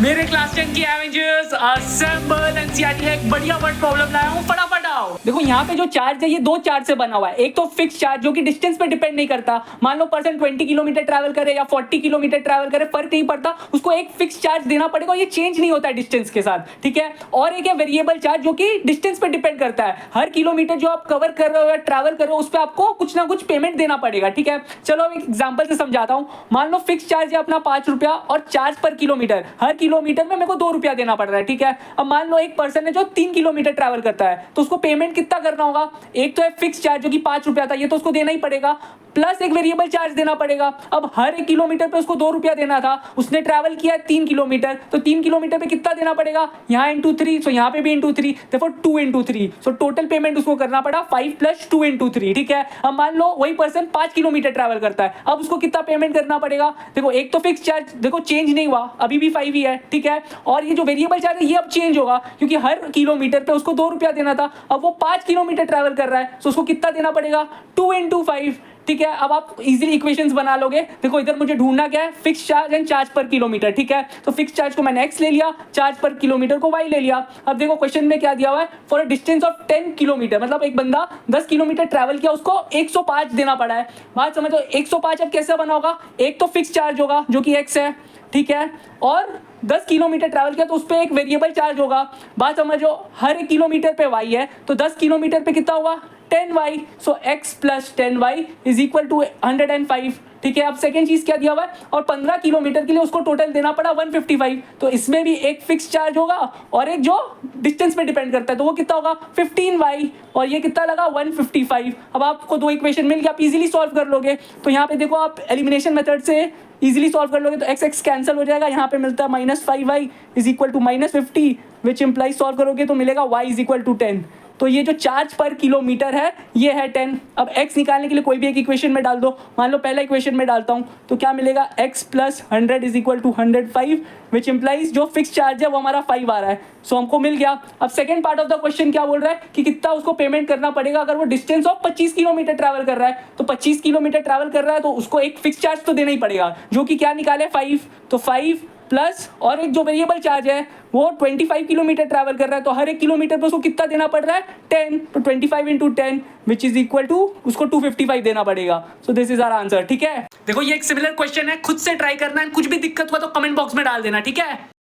मेरे क्लास 10 की Avengers assemble NCERT है एक बढ़िया वर्ड प्रॉब्लम लाया हूं, फटाफट आओ। देखो यहाँ पे जो चार्ज है ये दो चार्ज से बना हुआ है। एक तो फिक्स चार्ज जो कि डिस्टेंस पे डिपेंड नहीं करता, मान लो पर्सन 20 किलोमीटर ट्रैवल करे या 40 किलोमीटर ट्रैवल करे, फर्क नहीं पड़ता, उसको एक फिक्स चार्ज देना पड़ेगा और ये चेंज नहीं होता है डिस्टेंस के साथ, ठीक है। और एक है वेरिएबल चार्ज जो कि डिस्टेंस पे डिपेंड करता है, हर किलोमीटर जो आप कवर कर रहे हो या ट्रैवल कर रहे हो उस पर आपको कुछ ना कुछ पेमेंट देना पड़ेगा, ठीक है। चलो एक एग्जाम्पल से समझाता हूँ। मान लो फिक्स चार्ज है अपना 5 रुपया और चार्ज पर किलोमीटर, हर किलोमीटर में मेरे को 2 रुपया देना पड़ रहा है, ठीक है। अब मान लो एक पर्सन है जो 3 किलोमीटर ट्रैवल करता है, तो उसको पेमेंट कितना करना होगा। एक तो है फिक्स चार्ज जो कि 5 रुपया था, ये तो उसको देना ही पड़ेगा, प्लस एक वेरिएबल चार्ज देना पड़ेगा। अब हर एक किलोमीटर पे उसको 2 रुपया देना था, उसने ट्रैवल किया 3 किलोमीटर, तो 3 किलोमीटर पे कितना देना पड़ेगा, यहाँ इंटू 3, सो यहाँ पे भी इंटू 3, देखो 2 इंटू 3, सो टोटल पेमेंट उसको करना पड़ा 5 प्लस 2 इंटू 3, ठीक है। अब मान लो वही पर्सन 5 किलोमीटर ट्रैवल करता है, अब उसको कितना पेमेंट करना पड़ेगा। देखो एक तो फिक्स चार्ज देखो चेंज नहीं हुआ, अभी भी 5 ही है, ठीक है। और ये जो वेरिएबल चार्ज है ये अब चेंज होगा क्योंकि हर किलोमीटर पे उसको 2 रुपया देना था, अब वो 5 किलोमीटर ट्रैवल कर रहा है, तो उसको कितना देना पड़ेगा, 2 इंटू 5, ठीक है। अब आप इजीली इक्वेशंस बना लोगे। देखो इधर मुझे ढूंढना क्या है, फिक्स चार्ज एंड चार्ज पर किलोमीटर, ठीक है। तो फिक्स चार्ज को मैंने x ले लिया, चार्ज पर किलोमीटर को y ले लिया। अब देखो क्वेश्चन में क्या दिया हुआ है, for a distance of 10 kilometre, मतलब एक बंदा 10 किलोमीटर ट्रैवल किया, उसको 105 देना पड़ा है। बात समझो 105 अब कैसे बना होगा, एक तो फिक्स चार्ज होगा जो कि x है, ठीक है, और 10 किलोमीटर ट्रैवल किया तो उस पर एक वेरिएबल चार्ज होगा। बात समझो हर एक किलोमीटर पे y है, तो 10 किलोमीटर पे कितना होगा 10y, so x plus 10y is equal to 105, ठीक है। अब सेकेंड चीज क्या दिया हुआ है, और 15 किलोमीटर के लिए उसको टोटल देना पड़ा 155, तो इसमें भी एक फिक्स चार्ज होगा और एक जो डिस्टेंस पे डिपेंड करता है, तो वो कितना होगा 15y, और ये कितना लगा 155। अब आपको दो इक्वेशन मिल गया, आप इजीली सॉल्व कर लोगे। तो यहाँ पे देखो आप एलिमिनेशन मेथड से इजीली सॉल्व कर लोगे, तो एक्स एक्स कैंसिल हो जाएगा, यहाँ पे मिलता है -5y is equal to -50, which implies solve करोगे तो मिलेगा y इज इक्वल टू 10। तो ये जो चार्ज पर किलोमीटर है ये है 10। अब x निकालने के लिए कोई भी एक इक्वेशन में डाल दो, मान लो पहला इक्वेशन में डालता हूँ तो क्या मिलेगा, x plus 100 is equal to 105, which implies जो फिक्स चार्ज है वो हमारा 5 आ रहा है, सो हमको मिल गया। अब second part of the question क्या बोल रहा है कि कितना उसको पेमेंट करना पड़ेगा अगर वो डिस्टेंस ऑफ 25 किलोमीटर ट्रैवल कर रहा है। तो 25 किलोमीटर ट्रैवल कर रहा है तो उसको एक फिक्स चार्ज तो देना ही पड़ेगा जो कि क्या निकाले 5, तो 5 प्लस और एक जो वेरिएबल चार्ज है वो 25 किलोमीटर ट्रैवल कर रहा है, तो हर एक किलोमीटर पे उसको कितना देना पड़ रहा है 10, तो 25 into 10 which is equal to उसको 255 देना पड़ेगा। So this is our answer, ठीक है। देखो ये एक सिमिलर क्वेश्चन है, खुद से ट्राई करना है, कुछ भी दिक्कत हुआ तो कमेंट बॉक्स में डाल देना, ठीक है।